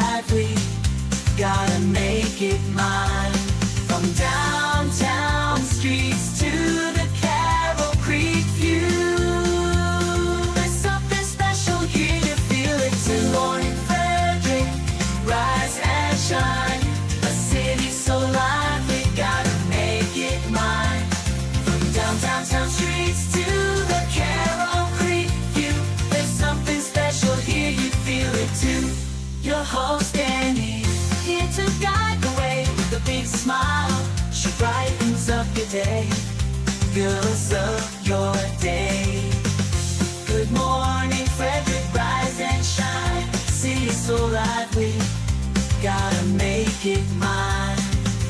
lively, gotta make it mine. From downtown streets to the Carroll Creek view, there's something special here, you feel it too. Morning Frederick, rise and shine. A city so lively, gotta make it mine. From downtown streets to the Carroll Creek view, there's something special here, you feel it too. Your host Dani, here to guide the way with a big smile. She brightens up your day, girls of your day. Good morning Frederick, rise and shine. City so lively, gotta make it mine.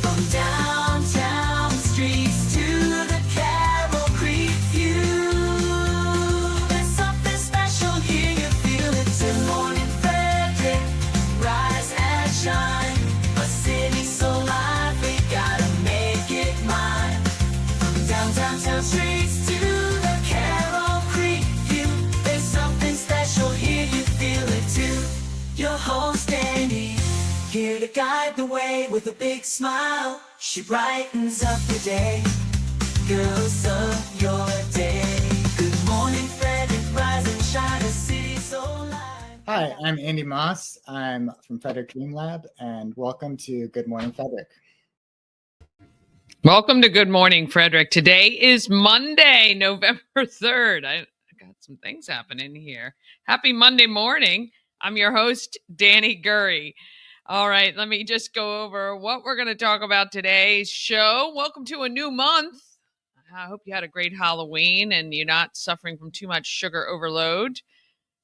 From downtown streets to the Carroll Creek view, there's something special here, you feel it too. Morning Frederick, rise and shine. A city so lively, gotta make it mine. From downtown streets to the Carroll Creek view, there's something special here, you feel it too. Your host Dani, here to guide the way with a big smile. She brightens up your day, girls of your day. Good morning Frederick, rise and shine. A city so live. Hi, I'm Andy Moss. I'm from Frederick Dream Lab, and welcome to Good Morning Frederick. Welcome to Good Morning Frederick. Today is Monday, November 3rd. I got some things happening here. Happy Monday morning. I'm your host, Dani Gurrie. All right, let me just go over what we're going to talk about today's show. Welcome to a new month. I hope you had a great Halloween and you're not suffering from too much sugar overload.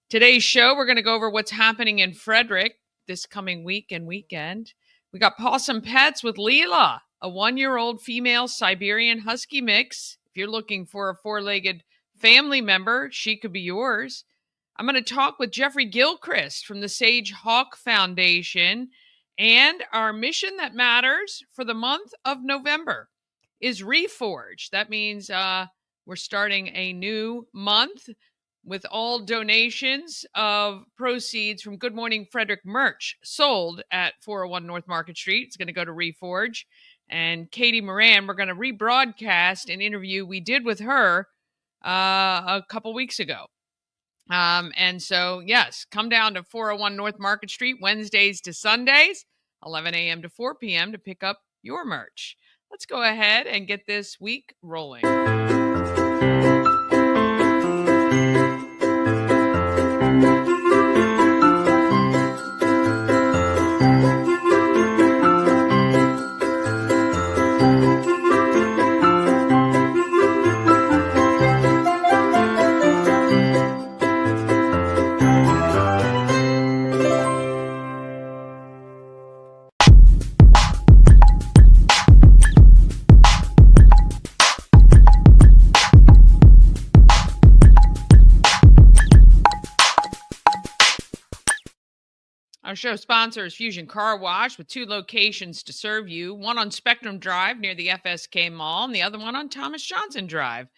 Today's show, we're going to go over what's happening in Frederick this coming week and weekend. We got PAWSOME Pets with Leila, a 1-year-old female Siberian Husky mix. If you're looking for a 4-legged family member, she could be yours. I'm going to talk with Jeffrey Gilchrist from the Sage Hawk Foundation, and our mission that matters for the month of November is Reforge. That means we're starting a new month with all donations of proceeds from Good Morning Frederick merch sold at 401 North Market Street. It's going to go to Reforge. And Katie Moran, we're going to rebroadcast an interview we did with her a couple weeks ago. And so, yes, come down to 401 North Market Street Wednesdays to Sundays, 11 a.m. to 4 p.m. to pick up your merch. Let's go ahead and get this week rolling. Our show sponsor is Fusion Car Wash with 2 locations to serve you. One on Spectrum Drive near the FSK Mall and the other one on Thomas Johnson Drive,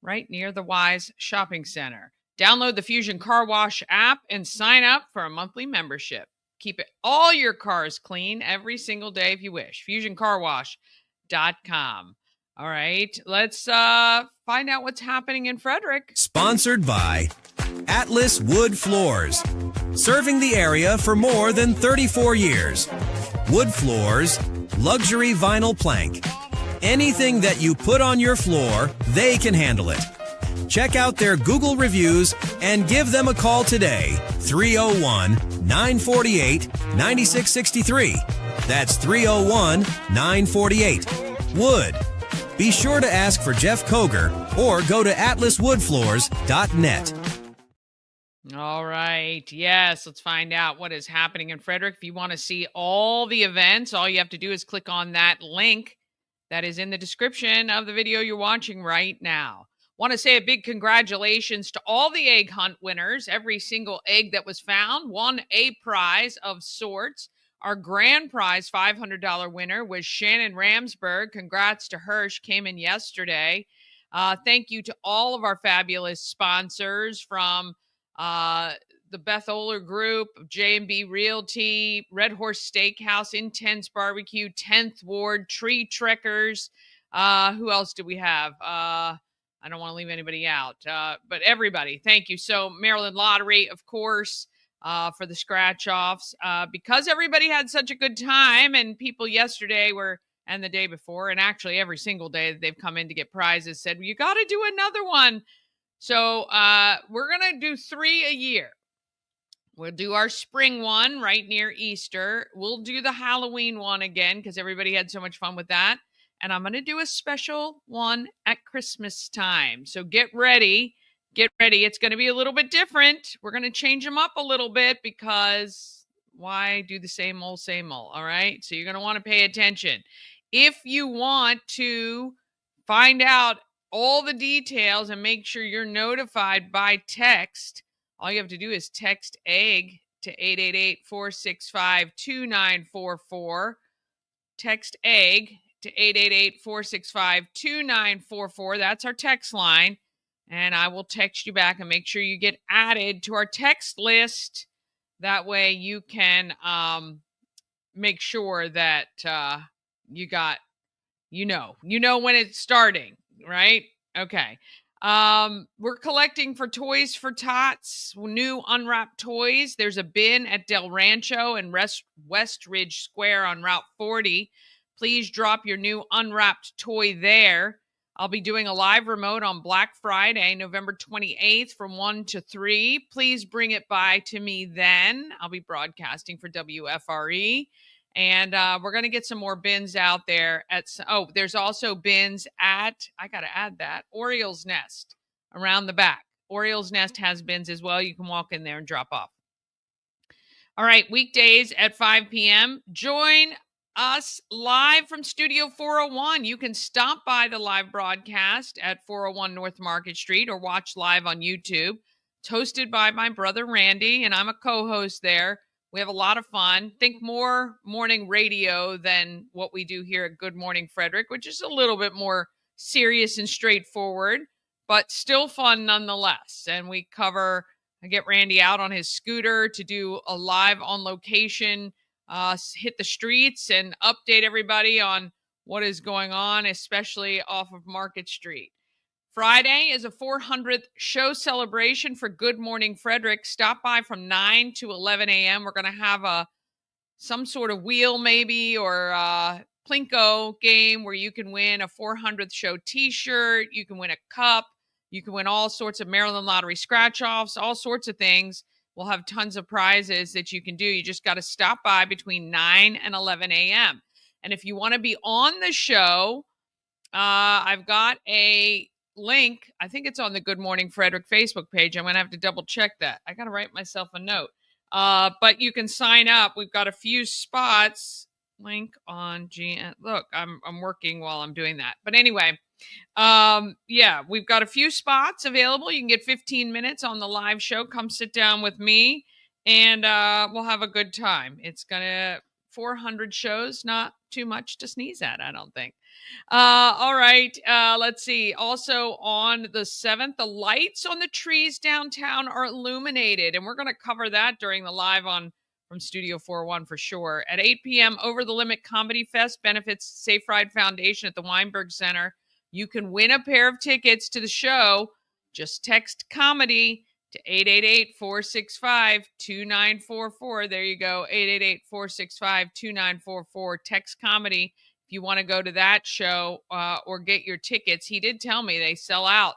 right near the Wise Shopping Center. Download the Fusion Car Wash app and sign up for a monthly membership. Keep all your cars clean every single day if you wish. FusionCarWash.com. All right, let's find out what's happening in Frederick. Sponsored by Atlas Wood Floors. Serving the area for more than 34 years. Wood floors, luxury vinyl plank. Anything that you put on your floor, they can handle it. Check out their Google reviews and give them a call today. 301-948-9663. That's 301-948. Wood. Be sure to ask for Jeff Koger or go to atlaswoodfloors.net. All right. Yes, let's find out what is happening in Frederick. If you want to see all the events, all you have to do is click on that link that is in the description of the video you're watching right now. Want to say a big congratulations to all the egg hunt winners. Every single egg that was found won a prize of sorts. Our grand prize $500 winner was Shannon Ramsberg. Congrats to her. She came in yesterday. Thank you to all of our fabulous sponsors, from the Beth Oler Group, J&B Realty, Red Horse Steakhouse, Intense Barbecue, 10th Ward, Tree Trekkers. Who else do we have? I don't want to leave anybody out, but everybody, thank you. So Maryland Lottery, of course, for the scratch-offs. Because everybody had such a good time, and people yesterday and the day before, and actually every single day that they've come in to get prizes, said, well, you got to do another one. So we're going to do 3 a year. We'll do our spring one right near Easter. We'll do the Halloween one again because everybody had so much fun with that. And I'm going to do a special one at Christmas time. So get ready. Get ready. It's going to be a little bit different. We're going to change them up a little bit because why do the same old, all right? So you're going to want to pay attention. If you want to find out all the details and make sure you're notified by text, all you have to do is text EGG to 888-465-2944. Text EGG to 888-465-2944. That's our text line. And I will text you back and make sure you get added to our text list. That way you can make sure that you know when it's starting, right? Okay. We're collecting for Toys for Tots, new unwrapped toys. There's a bin at Del Rancho and West Ridge Square on Route 40. Please drop your new unwrapped toy there. I'll be doing a live remote on Black Friday, November 28th from 1 to 3. Please bring it by to me then. I'll be broadcasting for WFRE. And we're going to get some more bins out there. There's also bins at, I got to add that, Oriole's Nest around the back. Oriole's Nest has bins as well. You can walk in there and drop off. All right, weekdays at 5 p.m. Join us live from Studio 401. You can stop by the live broadcast at 401 North Market Street or watch live on YouTube. It's hosted by my brother Randy, and I'm a co-host there. We have a lot of fun. Think more morning radio than what we do here at Good Morning Frederick, which is a little bit more serious and straightforward, but still fun nonetheless. And I get Randy out on his scooter to do a live on location, hit the streets and update everybody on what is going on, especially off of Market Street. Friday is a 400th show celebration for Good Morning Frederick. Stop by from 9 to 11 a.m. We're going to have some sort of wheel maybe or Plinko game where you can win a 400th show t-shirt. You can win a cup. You can win all sorts of Maryland Lottery scratch-offs, all sorts of things. We'll have tons of prizes that you can do. You just got to stop by between 9 and 11 a.m. And if you want to be on the show, I've got a link. I think it's on the Good Morning Frederick Facebook page. I'm going to have to double check that. I got to write myself a note. But you can sign up. We've got a few spots. Link on GMF. Look, I'm working while I'm doing that. But anyway, we've got a few spots available. You can get 15 minutes on the live show. Come sit down with me and we'll have a good time. It's 400 shows, not too much to sneeze at, I don't think. All right. Let's see. Also on the 7th, the lights on the trees downtown are illuminated, and we're going to cover that during the live from Studio 401 for sure. At 8 p.m., Over the Limit Comedy Fest benefits Safe Ride Foundation at the Weinberg Center. You can win a pair of tickets to the show. Just text comedy to 888-465-2944. There you go. 888-465-2944. Text comedy if you want to go to that show or get your tickets. He did tell me they sell out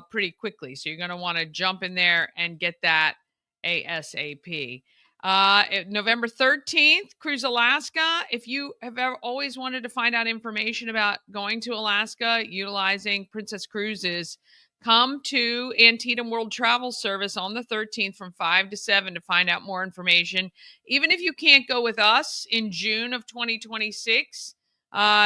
pretty quickly. So you're going to want to jump in there and get that ASAP. November 13th, Cruise Alaska. If you have always wanted to find out information about going to Alaska utilizing Princess Cruises, come to Antietam World Travel Service on the 13th from 5 to 7 to find out more information. Even if you can't go with us in June of 2026,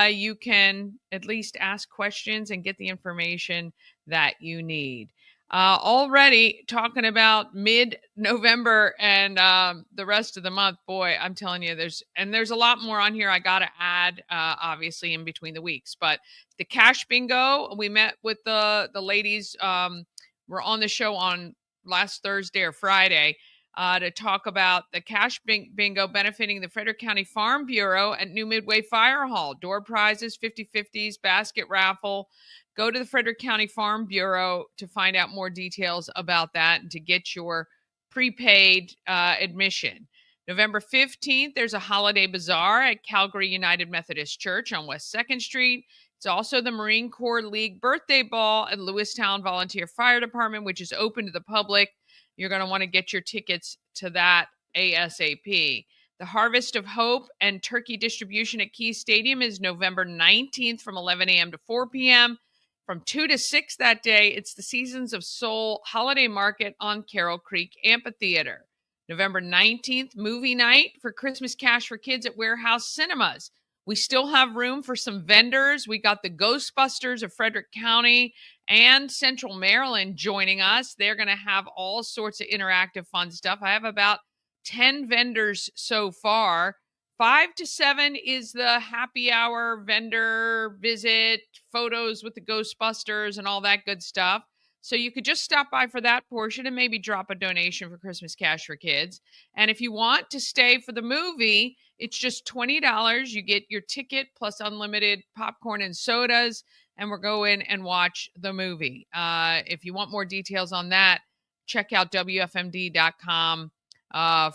you can at least ask questions and get the information that you need. Already talking about mid-November and the rest of the month. Boy, I'm telling you, there's a lot more on here I got to add, obviously, in between the weeks. But the cash bingo, we met with the ladies. We're on the show on last Thursday or Friday. to talk about the cash bingo benefiting the Frederick County Farm Bureau at New Midway Fire Hall. Door prizes, 50/50s, basket raffle. Go to the Frederick County Farm Bureau to find out more details about that and to get your prepaid admission. November 15th, there's a holiday bazaar at Calgary United Methodist Church on West 2nd Street. It's also the Marine Corps League birthday ball at Lewistown Volunteer Fire Department, which is open to the public. You're going to want to get your tickets to that ASAP. The Harvest of Hope and turkey distribution at Key Stadium is November 19th from 11 a.m. to 4 p.m. From 2 to 6 that day, it's the Seasons of Soul Holiday Market on Carroll Creek Amphitheater. November 19th, movie night for Christmas Cash for Kids at Warehouse Cinemas. We still have room for some vendors. We got the Ghostbusters of Frederick County and Central Maryland joining us. They're going to have all sorts of interactive fun stuff. I have about 10 vendors so far. 5 to 7 is the happy hour vendor visit, photos with the Ghostbusters and all that good stuff. So you could just stop by for that portion and maybe drop a donation for Christmas Cash for Kids. And if you want to stay for the movie, it's just $20. You get your ticket plus unlimited popcorn and sodas, and we'll go in and watch the movie. If you want more details on that, check out WFMD.com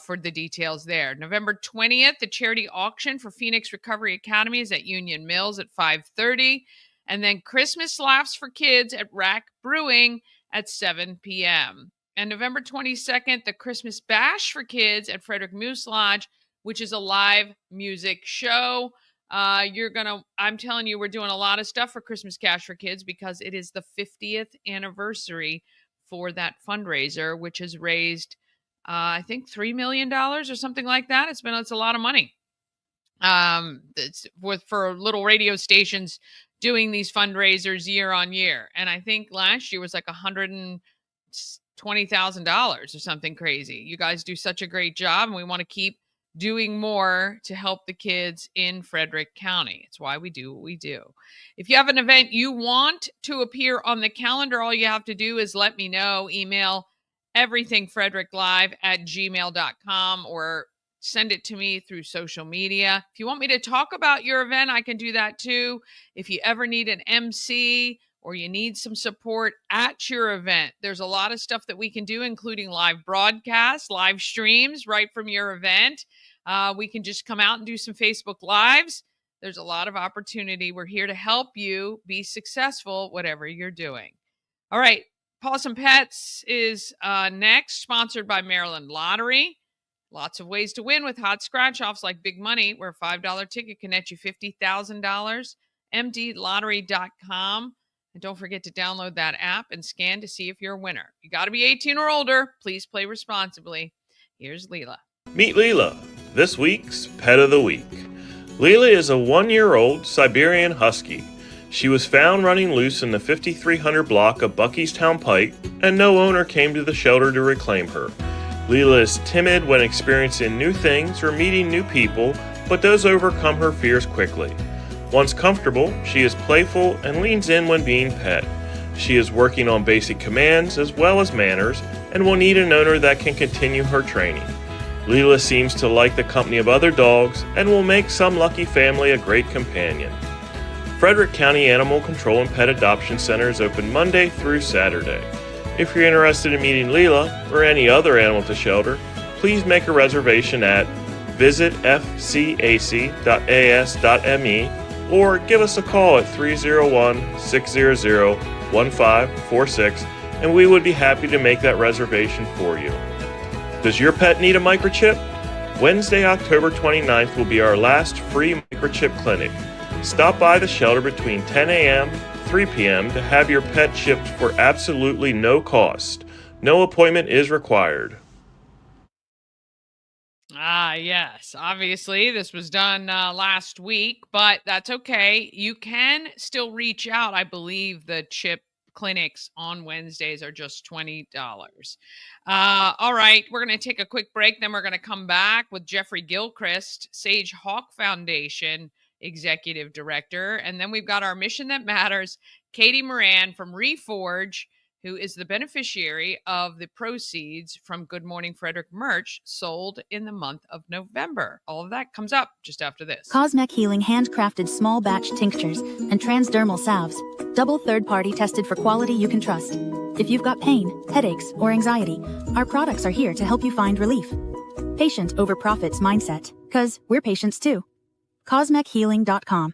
for the details there. November 20th, the charity auction for Phoenix Recovery Academy is at Union Mills at 5:30. And then Christmas Laughs for Kids at Rack Brewing at 7 p.m. And November 22nd, the Christmas Bash for Kids at Frederick Moose Lodge, which is a live music show. I'm telling you, we're doing a lot of stuff for Christmas Cash for Kids because it is the 50th anniversary for that fundraiser, which has raised, I think, $3 million or something like that. It's a lot of money. It's for little radio stations doing these fundraisers year on year. And I think last year was like $120,000 or something crazy. You guys do such a great job, and we want to keep doing more to help the kids in Frederick County. It's why we do what we do. If you have an event you want to appear on the calendar, all you have to do is let me know. Email everythingfredericklive@gmail.com or send it to me through social media. If you want me to talk about your event, I can do that too. If you ever need an MC or you need some support at your event, there's a lot of stuff that we can do, including live broadcasts, live streams right from your event. We can just come out and do some Facebook Lives. There's a lot of opportunity. We're here to help you be successful, whatever you're doing. All right. Pawsome Pets is next, sponsored by Maryland Lottery. Lots of ways to win with hot scratch-offs like Big Money, where a $5 ticket can net you $50,000. MDLottery.com. And don't forget to download that app and scan to see if you're a winner. You got to be 18 or older. Please play responsibly. Here's Leila. Meet Leila, this week's Pet of the Week. Leila is a 1-year-old Siberian Husky. She was found running loose in the 5300 block of Buckystown Pike, and no owner came to the shelter to reclaim her. Leila is timid when experiencing new things or meeting new people, but does overcome her fears quickly. Once comfortable, she is playful and leans in when being pet. She is working on basic commands as well as manners and will need an owner that can continue her training. Leila seems to like the company of other dogs and will make some lucky family a great companion. Frederick County Animal Control and Pet Adoption Center is open Monday through Saturday. If you're interested in meeting Leila or any other animal at the shelter, please make a reservation at visitfcac.as.me or give us a call at 301-600-1546 and we would be happy to make that reservation for you. Does your pet need a microchip? Wednesday, October 29th will be our last free microchip clinic. Stop by the shelter between 10 a.m. and 3 p.m. to have your pet chipped for absolutely no cost. No appointment is required. Yes. Obviously, this was done last week, but that's okay. You can still reach out. I believe the chip clinics on Wednesdays are just $20. All right. We're going to take a quick break. Then we're going to come back with Jeffrey Gilchrist, Sage Hawk Foundation Executive Director. And then we've got our Mission That Matters, Katie Moran from Reforge, who is the beneficiary of the proceeds from Good Morning Frederick merch sold in the month of November. All of that comes up just after this. Cosmic Healing handcrafted small batch tinctures and transdermal salves, double third-party tested for quality you can trust. If you've got pain, headaches, or anxiety, our products are here to help you find relief. Patient over profits mindset, 'cause we're patients too. CosmicHealing.com.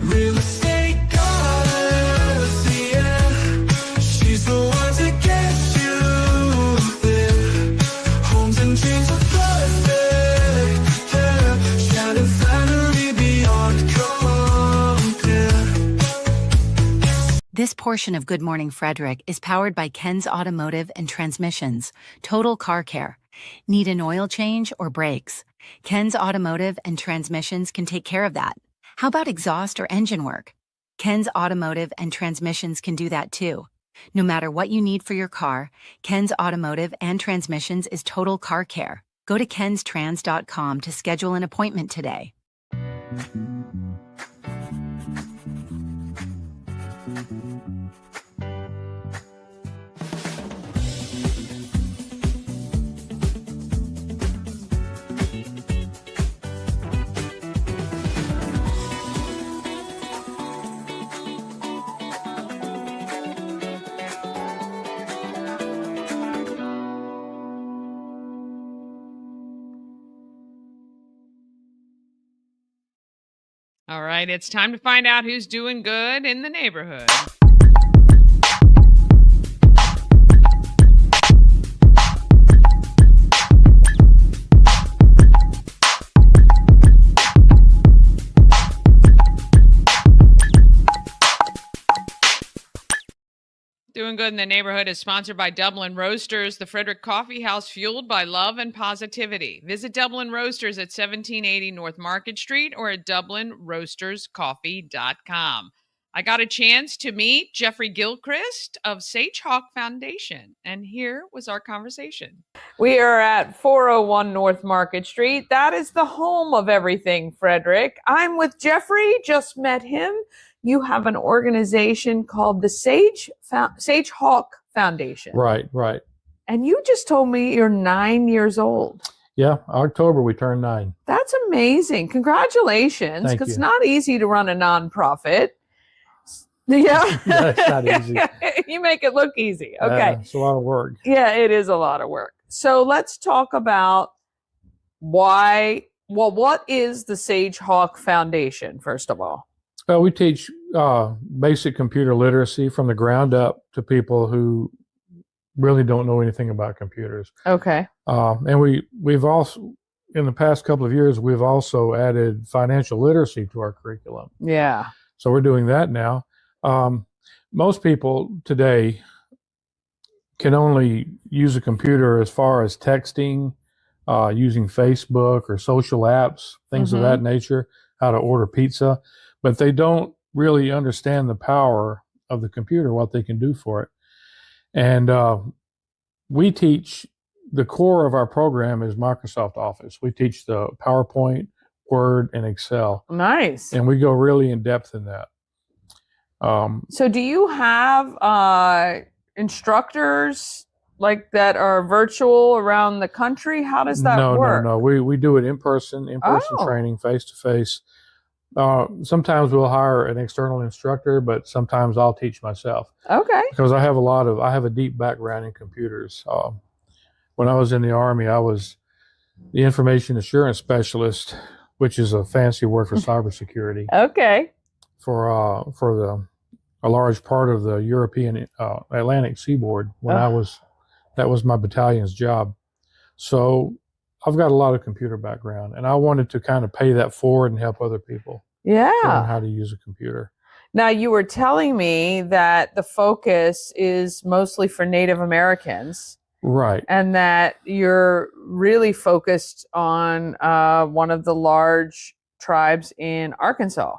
Real estate goddess, yeah. She's the one to get you there. Homes and dreams are perfect, yeah. Shattered family beyond compare. This portion of Good Morning Frederick is powered by Ken's Automotive and Transmissions, Total Car Care. Need an oil change or brakes? Ken's Automotive and Transmissions can take care of that. How about exhaust or engine work? Ken's Automotive and Transmissions can do that too. No matter what you need for your car, Ken's Automotive and Transmissions is Total Car Care. Go to kenstrans.com to schedule an appointment today. All right, it's time to find out who's doing good in the neighborhood. Doing Good in the Neighborhood is sponsored by Dublin Roasters, the Frederick Coffee House fueled by love and positivity. Visit Dublin Roasters at 1780 North Market Street or at DublinRoastersCoffee.com. I got a chance to meet Jeffrey Gilchrist of Sage Hawk Foundation, and here was our conversation. We are at 401 North Market Street. That is the home of everything Frederick. I'm with Jeffrey, just met him. You have an organization called the Sage Hawk Foundation. Right. And you just told me you're 9 years old. Yeah, October we turned 9. That's amazing. Congratulations. Thank Because it's you. not easy to run a nonprofit. Yeah. That's not easy. You make it look easy. Okay. It's a lot of work. Yeah, it is a lot of work. So let's talk about what is the Sage Hawk Foundation, first of all? Well, we teach basic computer literacy from the ground up to people who really don't know anything about computers. Okay. And we've also, in the past couple of years, we've also added financial literacy to our curriculum. Yeah. So we're doing that now. Most people today can only use a computer as far as texting, using Facebook or social apps, things of that nature, how to order pizza. But they don't really understand the power of the computer, what they can do for it. And we teach, the core of our program is Microsoft Office. We teach the PowerPoint, Word, and Excel. Nice. And we go really in depth in that. So do you have instructors like that are virtual around the country? How does that work? No. We do it in person training, face-to-face. Sometimes we'll hire an external instructor, but sometimes I'll teach myself. Okay. Because I have a deep background in computers. When I was in the Army, I was the information assurance specialist, which is a fancy word for cybersecurity. Okay. For a large part of the European Atlantic seaboard when that was my battalion's job. So I've got a lot of computer background, and I wanted to kind of pay that forward and help other people learn how to use a computer. Now, you were telling me that the focus is mostly for Native Americans. Right. And that you're really focused on one of the large tribes in Arkansas.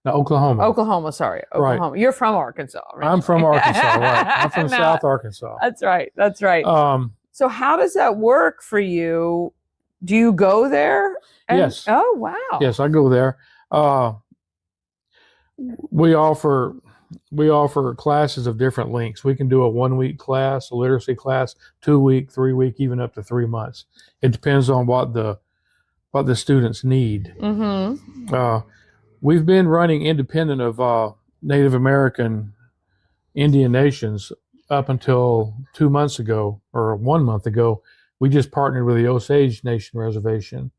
Now, Oklahoma. Oklahoma. Right. You're from Arkansas, right? I'm from Arkansas, right. I'm from South Arkansas. That's right. So how does that work for you? Do you go there? Yes. Oh, wow. Yes, I go there. We offer we offer classes of different lengths. We can do a 1-week class, a literacy class, 2-week, 3-week, even up to 3 months. It depends on what the students need. We've been running independent of Native American Indian nations up until 2 months ago, or 1 month ago. We just partnered with the Osage Nation Reservation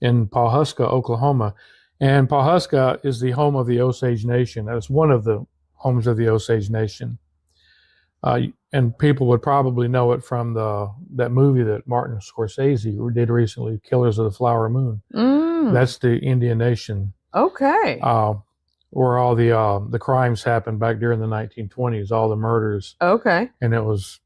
in PAWSOME, Oklahoma. And PAWSOME is the home of the Osage Nation. That's one of the homes of the Osage Nation. And people would probably know it from that movie that Martin Scorsese did recently, Killers of the Flower Moon. That's the Indian Nation. Okay. Where all the crimes happened back during the 1920s, all the murders. Okay. And it was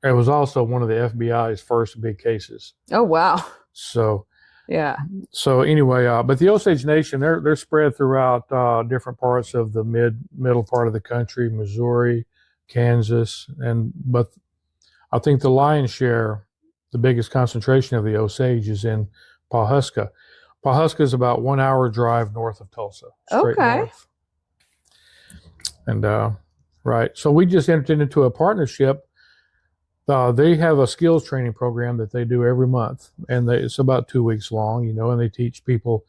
also one of the FBI's first big cases. Oh, wow. So yeah. So anyway, but the Osage Nation, they're spread throughout different parts of the middle part of the country, Missouri, Kansas, but I think the lion's share, the biggest concentration of the Osage is in PAWSOME. PAWSOME is about 1 hour drive north of Tulsa, straight north. And right, so we just entered into a partnership. They have a skills training program that they do every month, and it's about 2 weeks long, and they teach people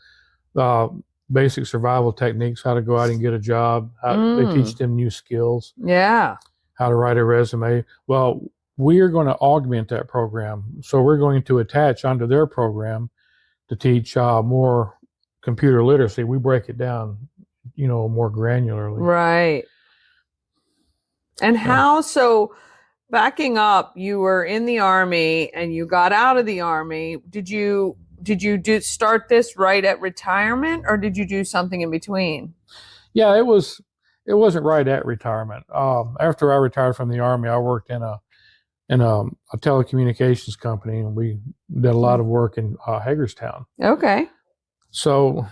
basic survival techniques, how to go out and get a job. They teach them new skills. Yeah. How to write a resume. Well, we are going to augment that program. So we're going to attach onto their program to teach more computer literacy. We break it down, more granularly. Right. And how, so backing up, you were in the Army and you got out of the Army. Did you start this right at retirement, or did you do something in between? Yeah, it wasn't right at retirement. After I retired from the Army, I worked in a telecommunications company, and we did a lot of work in Hagerstown. Okay. So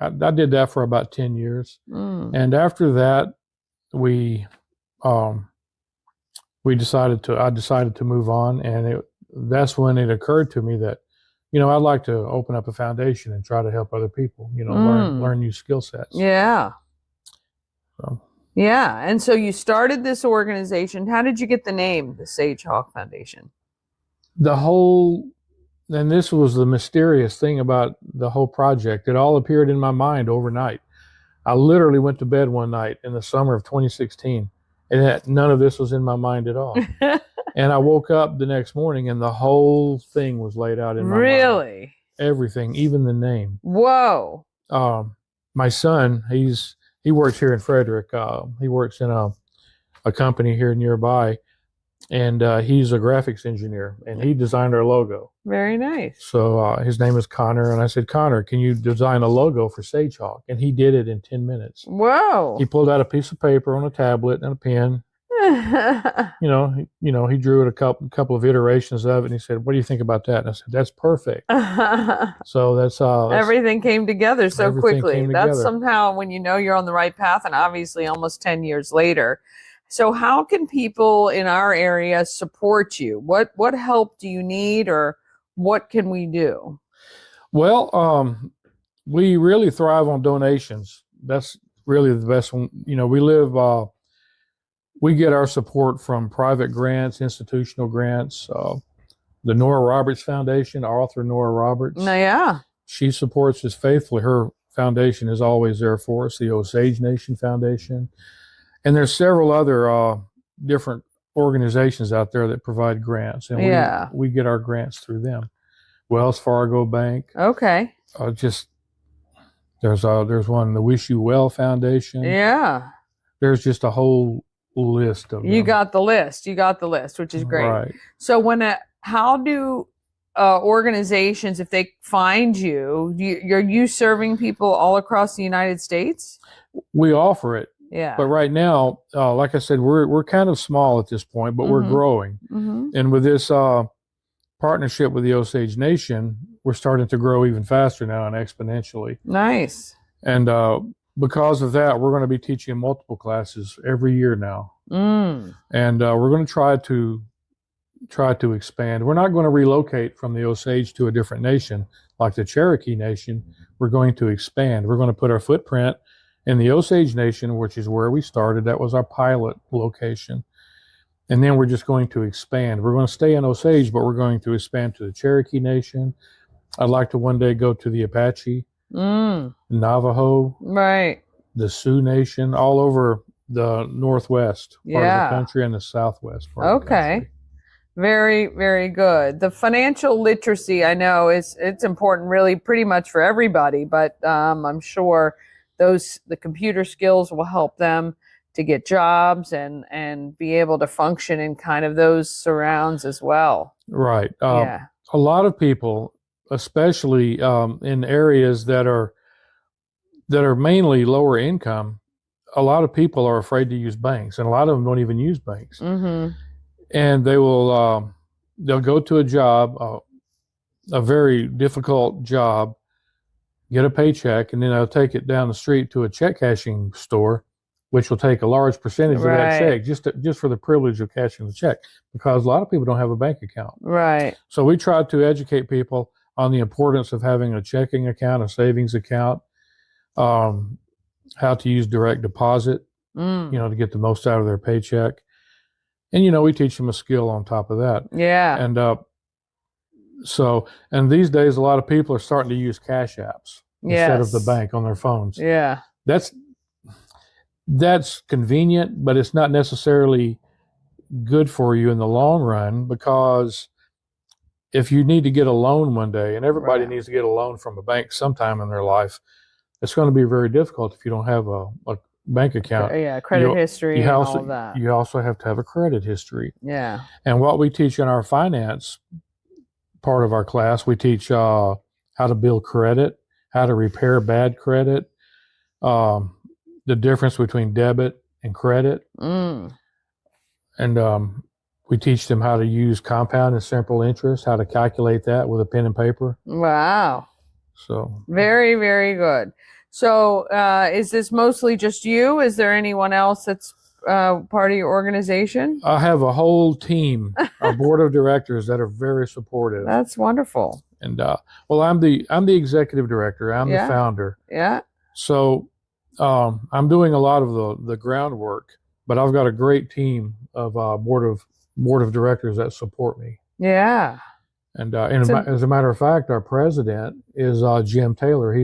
I did that for about 10 years. And after that, I decided to move on, and that's when it occurred to me that, I'd like to open up a foundation and try to help other people, learn new skill sets. Yeah. So. Yeah. And so you started this organization. How did you get the name, the Sage Hawk Foundation? And this was the mysterious thing about the whole project. It all appeared in my mind overnight. I literally went to bed one night in the summer of 2016, and none of this was in my mind at all. And I woke up the next morning, and the whole thing was laid out in my mind. Really? Everything, even the name. Whoa. My son, he works here in Frederick. He works in a company here nearby, and he's a graphics engineer, and he designed our logo. Very nice. So his name is Connor, and I said, Connor, can you design a logo for Sage Hawk? And he did it in 10 minutes. Whoa. He pulled out a piece of paper on a tablet and a pen. He drew it a couple of iterations of it, and he said, "What do you think about that?" And I said, "That's perfect." So that's everything came together so quickly. Came that's together. Somehow when you're on the right path, and obviously almost 10 years later. So how can people in our area support you? What help do you need, or what can we do? Well, we really thrive on donations. That's really the best one. We get our support from private grants, institutional grants, the Nora Roberts Foundation, our author Nora Roberts. Yeah. She supports us faithfully. Her foundation is always there for us, the Osage Nation Foundation. And there's several other different organizations out there that provide grants. And we get our grants through them. Wells Fargo Bank. Okay. There's one, the Wish You Well Foundation. Yeah. There's just a whole list of them. You got the list, which is great. Right. So how do organizations, if they find you, are you serving people all across the United States? We offer it. Yeah. But right now, like I said, we're kind of small at this point, but we're growing. And with this partnership with the Osage Nation, we're starting to grow even faster now and exponentially. Nice. And because of that, we're going to be teaching multiple classes every year now. And we're going to try to expand. We're not going to relocate from the Osage to a different nation like the Cherokee Nation. We're going to expand. We're going to put our footprint in the Osage Nation, which is where we started. That was our pilot location. And then we're just going to expand. We're going to stay in Osage, but we're going to expand to the Cherokee Nation. I'd like to one day go to the Apache, Navajo, Right. the Sioux Nation, all over the Northwest part of the country and the Southwest part of the country. Very, very good. The financial literacy, I know, it's important really pretty much for everybody, but I'm sure the computer skills will help them to get jobs and be able to function in kind of those surrounds as well. Right. A lot of people, especially in areas that are mainly lower income, a lot of people are afraid to use banks, and a lot of them don't even use banks. And they will they'll go to a job, a very difficult job, get a paycheck, and then they'll take it down the street to a check cashing store, which will take a large percentage of that check just for the privilege of cashing the check, because a lot of people don't have a bank account. Right. So we try to educate people on the importance of having a checking account, a savings account, how to use direct deposit, to get the most out of their paycheck. And, we teach them a skill on top of that. Yeah. And and these days, a lot of people are starting to use cash apps instead of the bank on their phones. Yeah. That's convenient, but it's not necessarily good for you in the long run, because if you need to get a loan one day, and everybody needs to get a loan from a bank sometime in their life, it's going to be very difficult if you don't have a bank account. Credit history and all of that. You also have to have a credit history. Yeah. And what we teach in our finance part of our class, we teach how to build credit, how to repair bad credit, the difference between debit and credit. And we teach them how to use compound and simple interest, how to calculate that with a pen and paper. Wow. So very, very good. So is this mostly just you? Is there anyone else that's part of your organization? I have a whole team, a board of directors that are very supportive. That's wonderful. And I'm the executive director. I'm the founder. Yeah. So I'm doing a lot of the groundwork, but I've got a great team of board of directors that support me. Yeah. And as a matter of fact, our president is Jim Taylor.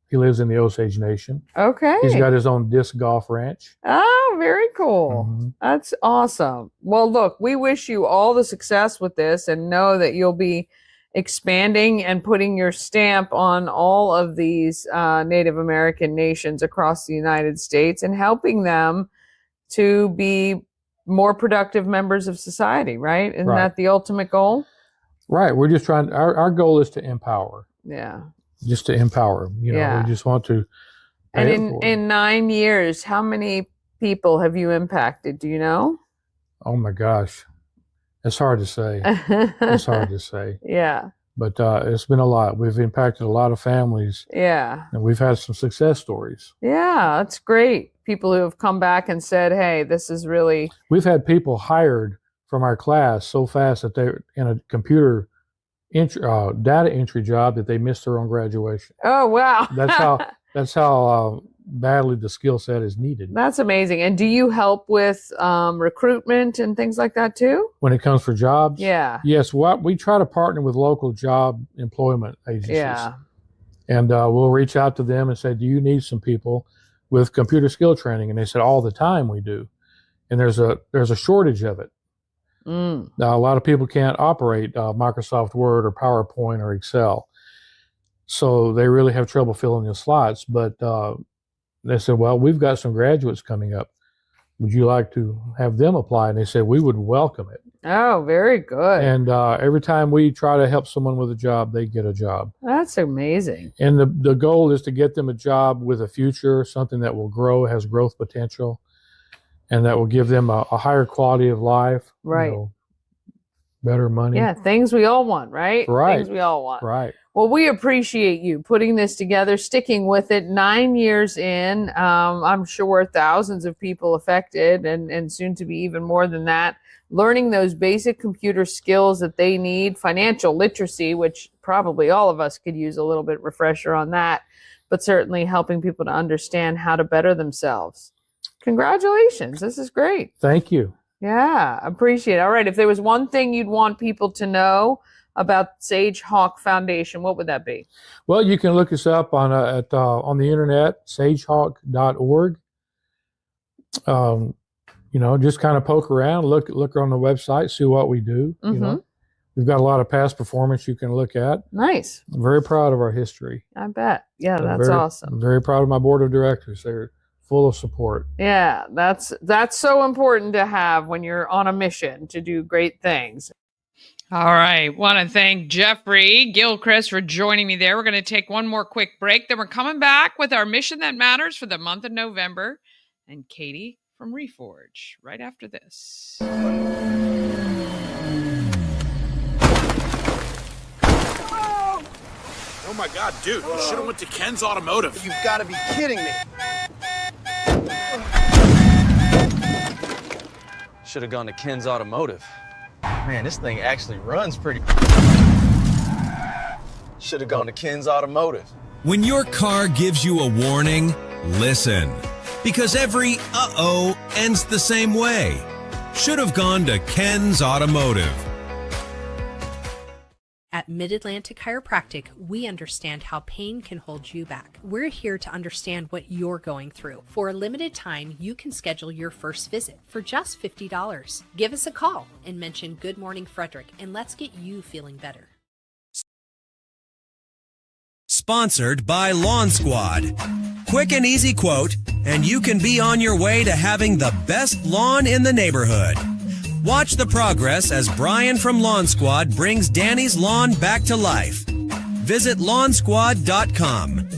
He lives in the Osage Nation. Okay. He's got his own disc golf ranch. Oh, very cool. That's awesome. Well, look, we wish you all the success with this, and know that you'll be expanding and putting your stamp on all of these Native American nations across the United States, and helping them to be more productive members of society, right? Isn't that the ultimate goal? Right. We're just trying, our goal is to empower. Yeah. Just to empower. We just want to. And in 9 years, how many people have you impacted? Do you know? Oh my gosh. It's hard to say. It's hard to say. Yeah. But it's been a lot. We've impacted a lot of families. Yeah. And we've had some success stories. Yeah, that's great. People who have come back and said, hey, this is really. We've had people hired from our class so fast that they're in a computer data entry job that they missed their own graduation. Oh, wow. That's how badly the skill set is needed. That's amazing. And do you help with recruitment and things like that too? When it comes for jobs? Yeah. Yes. We try to partner with local job employment agencies. Yeah. And we'll reach out to them and say, do you need some people with computer skill training? And they said, all the time we do. And there's a shortage of it. Now, a lot of people can't operate Microsoft Word or PowerPoint or Excel. So they really have trouble filling the slots. But they said, well, we've got some graduates coming up. Would you like to have them apply? And they said, we would welcome it. Oh, very good. And every time we try to help someone with a job, they get a job. That's amazing. And the goal is to get them a job with a future, something that will grow, has growth potential, and that will give them a higher quality of life. Right. Better money. Yeah, things we all want, right? Right. Things we all want. Right. Well, we appreciate you putting this together, sticking with it. 9 years in, I'm sure thousands of people affected and soon to be even more than that. Learning those basic computer skills that they need, financial literacy, which probably all of us could use a little bit refresher on that, but certainly helping people to understand how to better themselves. Congratulations. This is great. Thank you. Yeah, appreciate it. All right. If there was one thing you'd want people to know about Sage Hawk Foundation, what would that be? Well, you can look us up on the internet, sagehawk.org. Just kind of poke around, look on the website, see what we do. We've got a lot of past performance you can look at. Nice. I'm very proud of our history. I bet. Yeah, that's awesome. I'm very proud of my board of directors. They're full of support. Yeah, that's so important to have when you're on a mission to do great things. All right. Want to thank Jeffrey Gilchrist for joining me there. We're going to take one more quick break. Then we're coming back with our mission that matters for the month of November. And Katie from Reforge right after this. Oh my God, dude, you should have went to Ken's Automotive. You've got to be kidding me. Should have gone to Ken's Automotive. Man, this thing actually runs pretty. Should have gone to Ken's Automotive. When your car gives you a warning, listen. Because every uh-oh ends the same way. Should have gone to Ken's Automotive. At Mid-Atlantic Chiropractic, we understand how pain can hold you back. We're here to understand what you're going through. For a limited time, you can schedule your first visit for just $50. Give us a call and mention Good Morning Frederick, and let's get you feeling better. Sponsored by Lawn Squad. Quick and easy quote, and you can be on your way to having the best lawn in the neighborhood. Watch the progress as Brian from Lawn Squad brings Dani's lawn back to life. Visit lawnsquad.com.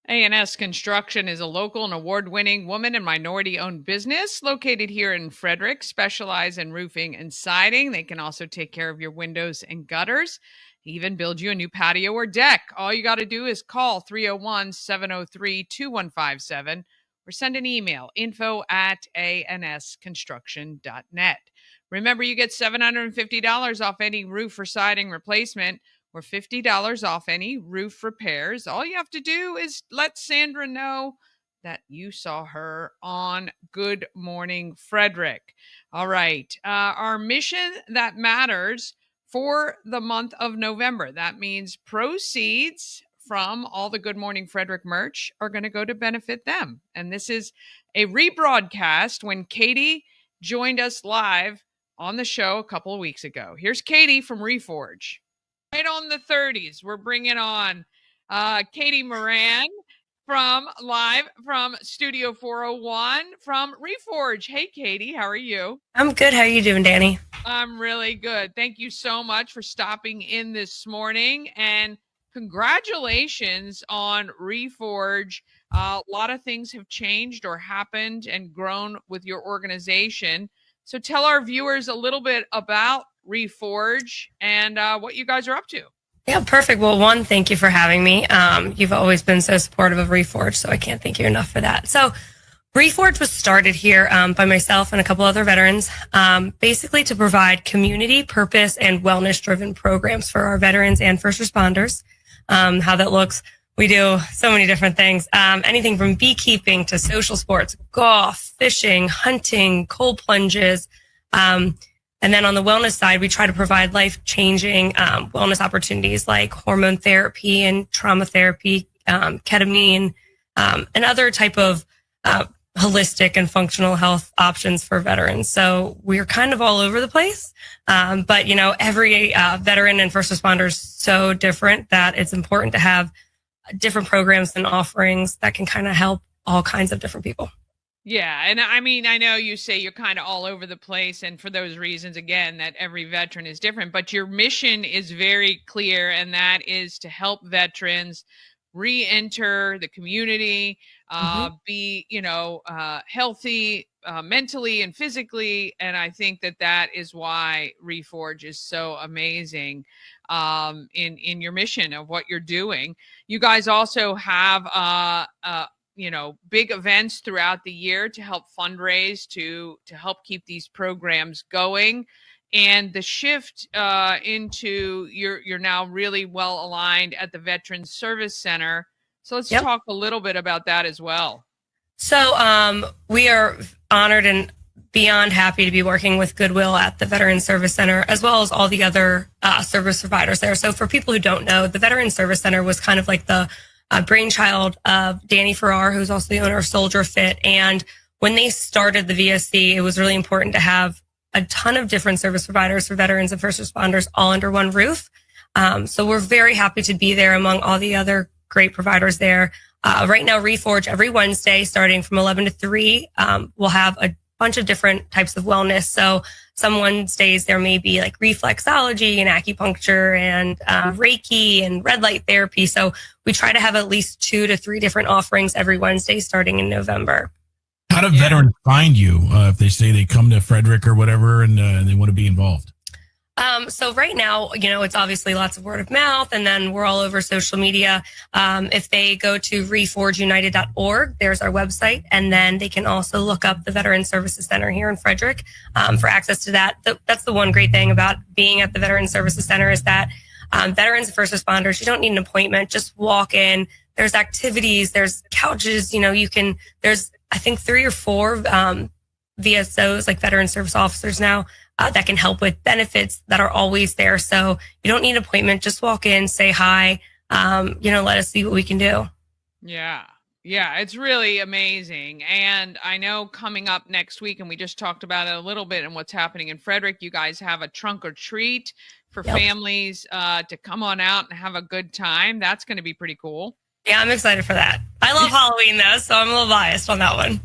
A&S Construction is a local and award-winning woman and minority-owned business located here in Frederick, specialize in roofing and siding. They can also take care of your windows and gutters, even build you a new patio or deck. All you got to do is call 301-703-2157 or send an email, info@ansconstruction.net. Remember, you get $750 off any roof or siding replacement or $50 off any roof repairs. All you have to do is let Sandra know that you saw her on Good Morning Frederick. All right. Our mission that matters for the month of November. That means proceeds from all the Good Morning Frederick merch are going to go to benefit them. And this is a rebroadcast when Katie joined us live on the show a couple of weeks ago. Here's Katie from Reforge. Right on the 30s, we're bringing on Katie Moran live from Studio 401 from Reforge. Hey, Katie, how are you? I'm good. How are you doing, Dani? I'm really good. Thank you so much for stopping in this morning, and congratulations on Reforge. A lot of things have changed or happened and grown with your organization. So tell our viewers a little bit about Reforge and what you guys are up to. Yeah, perfect. Well, one, thank you for having me. You've always been so supportive of Reforge, so I can't thank you enough for that. So Reforge was started here by myself and a couple other veterans, basically to provide community, purpose, and wellness-driven programs for our veterans and first responders. How that looks, we do so many different things, anything from beekeeping to social sports, golf, fishing, hunting, cold plunges. And then on the wellness side, we try to provide life-changing wellness opportunities like hormone therapy and trauma therapy, ketamine, and other type of holistic and functional health options for veterans. So we're kind of all over the place. But, every veteran and first responder is so different that it's important to have different programs and offerings that can kind of help all kinds of different people. Yeah. And I mean, I know you say you're kind of all over the place, and for those reasons, again, that every veteran is different, but your mission is very clear, and that is to help veterans re-enter the community, be, healthy mentally and physically. And I think that is why Reforge is so amazing in your mission of what you're doing. You guys also have, big events throughout the year to help fundraise, to help keep these programs going. And the shift into you're now really well aligned at the Veterans Service Center. So let's talk a little bit about that as well. So we are honored and beyond happy to be working with Goodwill at the Veterans Service Center, as well as all the other service providers there. So for people who don't know, the Veterans Service Center was kind of like the brainchild of Danny Farrar, who's also the owner of Soldier Fit. And when they started the VSC, it was really important to have a ton of different service providers for veterans and first responders all under one roof. So we're very happy to be there among all the other great providers there. Right now, Reforge every Wednesday, starting from 11 to 3, we'll have a bunch of different types of wellness. So some Wednesdays there may be like reflexology and acupuncture and Reiki and red light therapy. So we try to have at least 2 to 3 different offerings every Wednesday starting in November. How do veterans find you if they say they come to Frederick or whatever and they want to be involved? So right now, it's obviously lots of word of mouth, and then we're all over social media. If they go to reforgeunited.org, there's our website, and then they can also look up the Veterans Services Center here in Frederick for access to that. That's the one great thing about being at the Veterans Services Center is that veterans and first responders, you don't need an appointment. Just walk in. There's activities. There's couches. There's, I think, 3 or 4 VSOs, like veteran service officers now, that can help with benefits that are always there. So you don't need an appointment. Just walk in, say hi, let us see what we can do. Yeah. Yeah, it's really amazing. And I know coming up next week, and we just talked about it a little bit and what's happening in Frederick, you guys have a trunk or treat for families to come on out and have a good time. That's going to be pretty cool. Yeah, I'm excited for that. I love Halloween, though, so I'm a little biased on that one.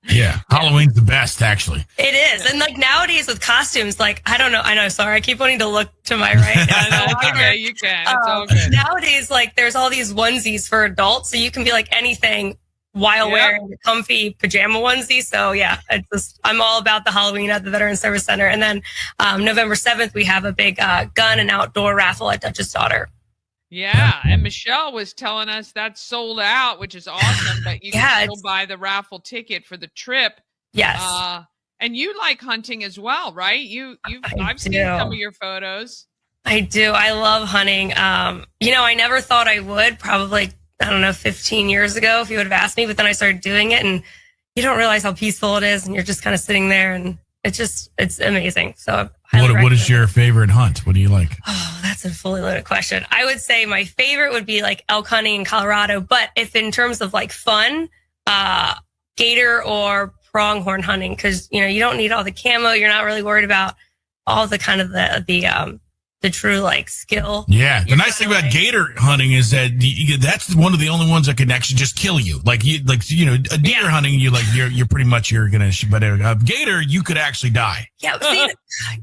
Yeah, Halloween's the best, actually. It is. And like nowadays with costumes, like, I don't know. I know, sorry. I keep wanting to look to my right. Okay, you can. It's all good. Nowadays, like, there's all these onesies for adults, so you can be like anything while wearing a comfy pajama onesie. So yeah, I'm all about the Halloween at the Veterans Service Center. And then November 7th, we have a big gun and outdoor raffle at Dutch's Daughter. Yeah, and Michelle was telling us that's sold out, which is awesome, but you can still buy the raffle ticket for the trip. Yes. And you like hunting as well, right? I've seen some of your photos. I do. I love hunting. I never thought I would, probably, 15 years ago if you would have asked me, but then I started doing it and you don't realize how peaceful it is and you're just kind of sitting there and it's amazing. So what is your favorite hunt? What do you like? Oh, that's a fully loaded question. I would say my favorite would be like elk hunting in Colorado. But if in terms of like fun, gator or pronghorn hunting, because, you don't need all the camo. You're not really worried about all the kind of the true like skill. Yeah. The nice thing about gator hunting is that that's one of the only ones that can actually just kill you. A deer hunting, you're pretty much, but a gator, you could actually die. Yeah. See,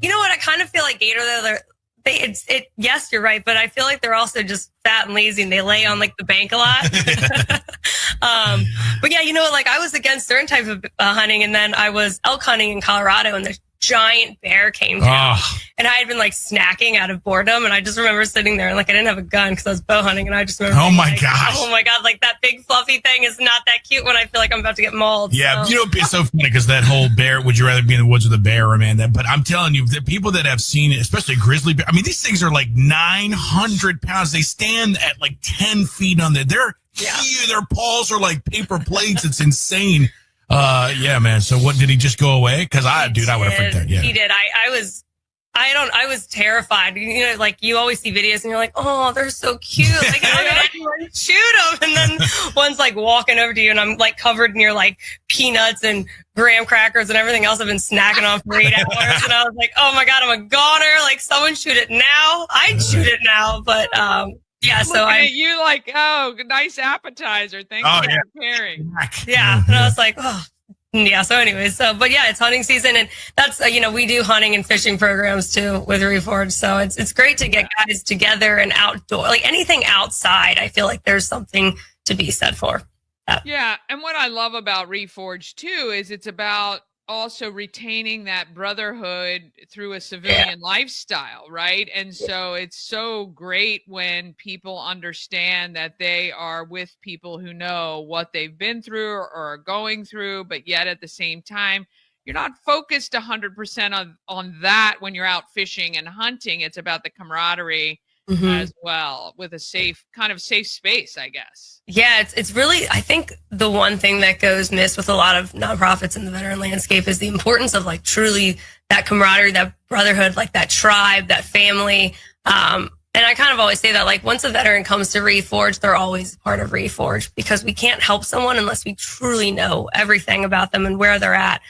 you know what? I kind of feel like gator though. Yes, you're right. But I feel like they're also just fat and lazy and they lay on like the bank a lot. But yeah, I was against certain type of hunting and then I was elk hunting in Colorado and the giant bear came down and I had been like snacking out of boredom and I just remember sitting there and like I didn't have a gun because I was bow hunting and I just remember oh my god, like that big fluffy thing is not that cute when I feel like I'm about to get mauled. Yeah, so. It's so funny because that whole bear, would you rather be in the woods with a bear or a man? But I'm telling you, the people that have seen it, especially grizzly bear, I mean these things are like 900 pounds. They stand at like 10 feet on their paws are like paper plates. It's insane. Yeah, man. So what, did he just go away? Because I would have freaked out. Yeah, he did. I was terrified. Like you always see videos and you're like, oh, they're so cute. Like, how did anyone shoot them? And then one's like walking over to you and I'm like covered in your like peanuts and graham crackers and everything else I've been snacking on for 8 hours. And I was like, oh my God, I'm a goner. Like someone shoot it now. I'd shoot it now. But, yeah, so you like, oh, nice appetizer. Thanks for preparing. Yeah, and I was like, oh, yeah. So anyways, but yeah, it's hunting season, and that's we do hunting and fishing programs too with Reforge. So it's great to get guys together and outdoor, like anything outside. I feel like there's something to be said for. Yeah. And what I love about Reforge too is it's about also retaining that brotherhood through a civilian lifestyle, right? And so it's so great when people understand that they are with people who know what they've been through or are going through, but yet at the same time, you're not focused 100% on that when you're out fishing and hunting. It's about the camaraderie as well, with a safe space, I guess. Yeah, it's really, I think the one thing that goes missed with a lot of nonprofits in the veteran landscape is the importance of like truly that camaraderie, that brotherhood, like that tribe, that family. And I kind of always say that, like, once a veteran comes to Reforge, they're always part of Reforge, because we can't help someone unless we truly know everything about them and where they're at.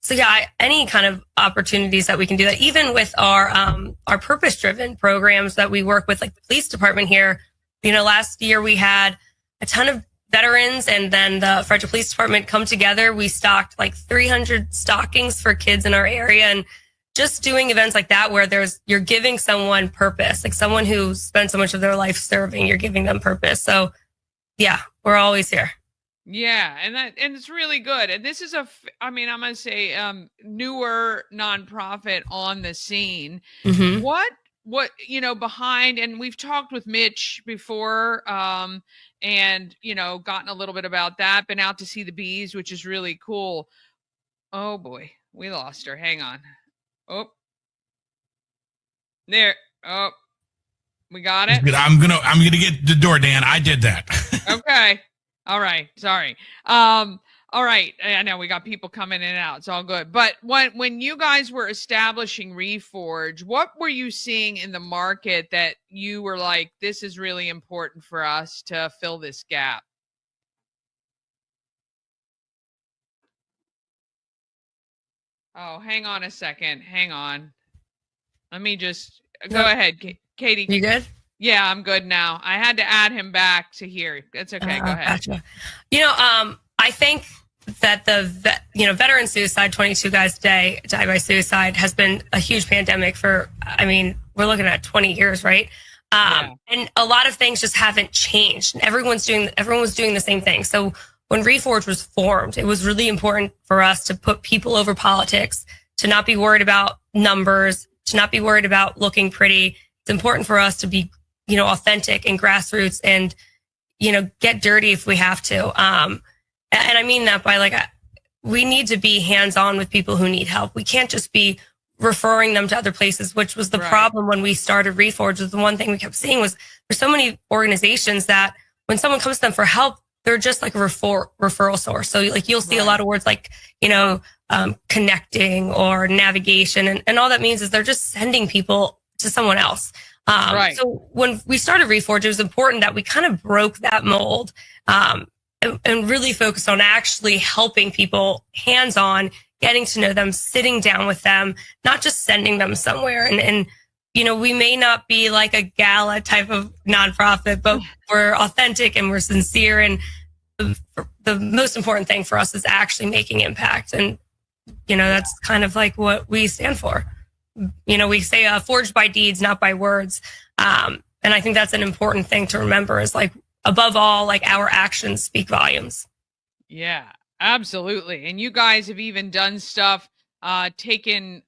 So yeah, any kind of opportunities that we can do that, even with our purpose-driven programs that we work with, like the police department here. You know, last year we had a ton of veterans, and then the Frederick Police Department come together. We stocked like 300 stockings for kids in our area, and just doing events like that where you're giving someone purpose, like someone who spent so much of their life serving, you're giving them purpose. So yeah, we're always here. Yeah, and it's really good. And this is I'm gonna say newer nonprofit on the scene. What behind, and we've talked with Mitch before, and gotten a little bit about that, been out to see the bees, which is really cool. Oh boy, we lost her. Hang on. Oh, there. Oh, we got it. I'm gonna get the door, Dan. I did that. Okay. All right. Sorry. All right. I know we got people coming in and out. It's all good. But when you guys were establishing Reforge, what were you seeing in the market that you were like, this is really important for us to fill this gap? Oh, hang on a second. Hang on. Let me just go ahead, Katie. You good? Yeah, I'm good now. I had to add him back to here. It's okay. Go ahead. Gotcha. I think that veteran suicide, 22 guys die by suicide, has been a huge pandemic for, we're looking at 20 years, right? And a lot of things just haven't changed. Everyone was doing the same thing. So when Reforge was formed, it was really important for us to put people over politics, to not be worried about numbers, to not be worried about looking pretty. It's important for us to be, authentic and grassroots and, get dirty if we have to. And I mean that by we need to be hands-on with people who need help. We can't just be referring them to other places, which was the problem when we started Reforge. Was the one thing we kept seeing was there's so many organizations that when someone comes to them for help, they're just like a referral source. So you'll see a lot of words like, connecting or navigation. And all that means is they're just sending people to someone else. So when we started Reforge, it was important that we kind of broke that mold, and really focused on actually helping people hands-on, getting to know them, sitting down with them, not just sending them somewhere. And we may not be like a gala type of nonprofit, but we're authentic and we're sincere. And the most important thing for us is actually making impact. And, that's kind of like what we stand for. We say forged by deeds, not by words. And I think that's an important thing to remember is above all, our actions speak volumes. Yeah, absolutely. And you guys have even done stuff, taken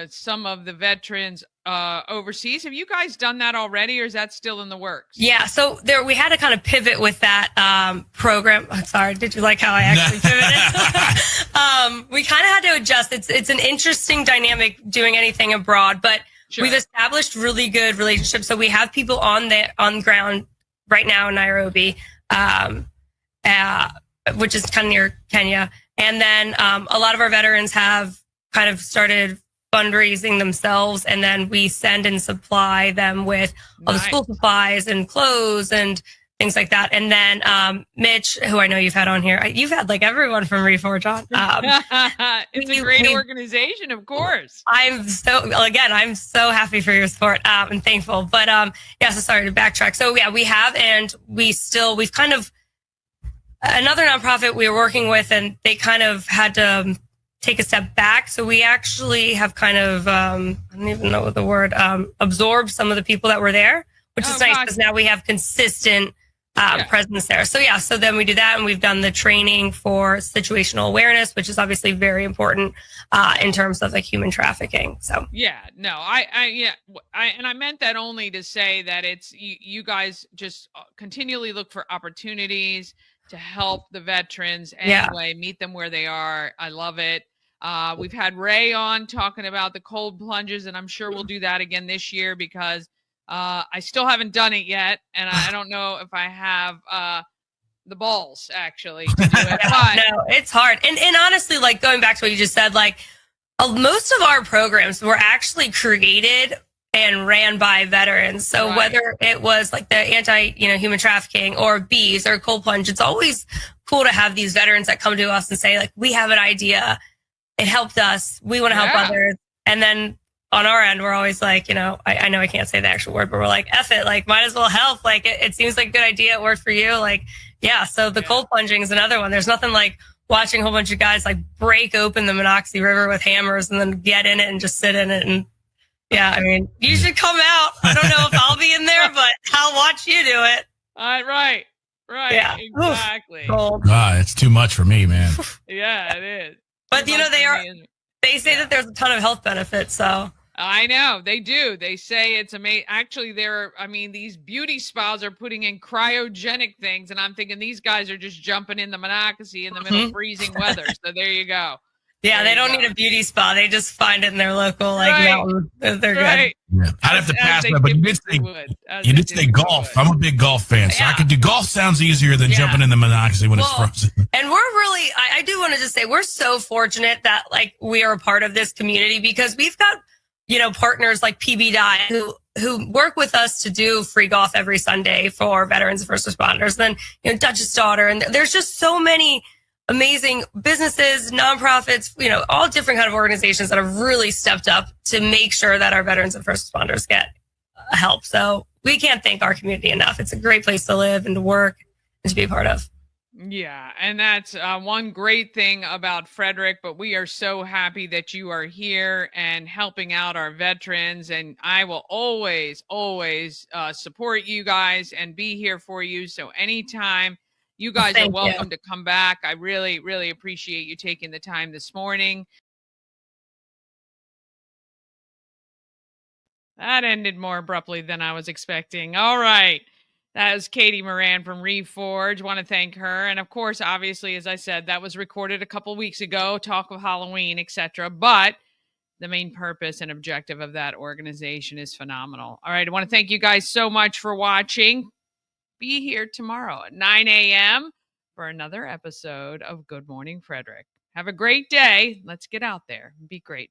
some of the veterans overseas. Have you guys done that already, or is that still in the works? Yeah, so we had to kind of pivot with that program. I'm sorry, did you like how I actually pivoted? We kind of had to adjust. It's an interesting dynamic doing anything abroad, but we've established really good relationships. So we have people on the ground right now in Nairobi, which is kind of near Kenya. And then a lot of our veterans have kind of started fundraising themselves, and then we send and supply them with all the school supplies and clothes and things like that. And then Mitch, who I know you've had on here, you've had everyone from Reforge on. It's a great organization, of course. I'm so happy for your support and thankful. But so sorry to backtrack. So yeah, we have, and we've kind of, another nonprofit we were working with, and they kind of had to take a step back. So we actually have kind of, I don't even know the word, absorbed some of the people that were there, which is nice because now we have consistent presence there. So yeah, so then we do that, and we've done the training for situational awareness, which is obviously very important in terms of like human trafficking. So yeah, no, I meant that only to say that it's you guys just continually look for opportunities to help the veterans anyway, meet them where they are. I love it. We've had Ray on talking about the cold plunges, and I'm sure we'll do that again this year because I still haven't done it yet, and I don't know if I have the balls actually to do it. But no, it's hard. And honestly, like going back to what you just said, like most of our programs were actually created and ran by veterans. So whether it was like the human trafficking or bees or cold plunge, it's always cool to have these veterans that come to us and say like, we have an idea. It helped us. We want to help others. And then on our end, we're always like, I know I can't say the actual word, but we're like, F it, like, might as well help. Like, it seems like a good idea. It worked for you. Like, so the cold plunging is another one. There's nothing like watching a whole bunch of guys like break open the Monocacy River with hammers and then get in it and just sit in it. And I mean, you should come out. I don't know if I'll be in there, but I'll watch you do it. Right. Yeah, exactly. It's too much for me, man. Yeah, it is. But they say that there's a ton of health benefits, so. I know they do. They say it's amazing. Actually, these beauty spas are putting in cryogenic things, and I'm thinking these guys are just jumping in the Monocacy in the middle of freezing weather. So there you go. Yeah, they don't need a beauty spa. They just find it in their local mountain. They're good. Yeah. I'd have to pass that, but you did say golf. I'm a big golf fan, so I could do golf. Sounds easier than jumping in the Monocacy when it's frozen. And we're really, I do want to just say, we're so fortunate that like we are a part of this community because we've got partners like PB Diet who work with us to do free golf every Sunday for veterans and first responders. And then Dutch's Daughter, and there's just so many amazing businesses, nonprofits, all different kind of organizations that have really stepped up to make sure that our veterans and first responders get help. So we can't thank our community enough. It's a great place to live and to work and to be a part of. Yeah, and that's one great thing about Frederick, but we are so happy that you are here and helping out our veterans, and I will always support you guys and be here for you. So anytime you guys are welcome to come back. I really, really appreciate you taking the time this morning. That ended more abruptly than I was expecting. All right. That was Katie Moran from Reforge. Want to thank her. And of course, obviously, as I said, that was recorded a couple weeks ago, talk of Halloween, etc. But the main purpose and objective of that organization is phenomenal. All right. I want to thank you guys so much for watching. Be here tomorrow at 9 a.m. for another episode of Good Morning Frederick. Have a great day. Let's get out there and be great.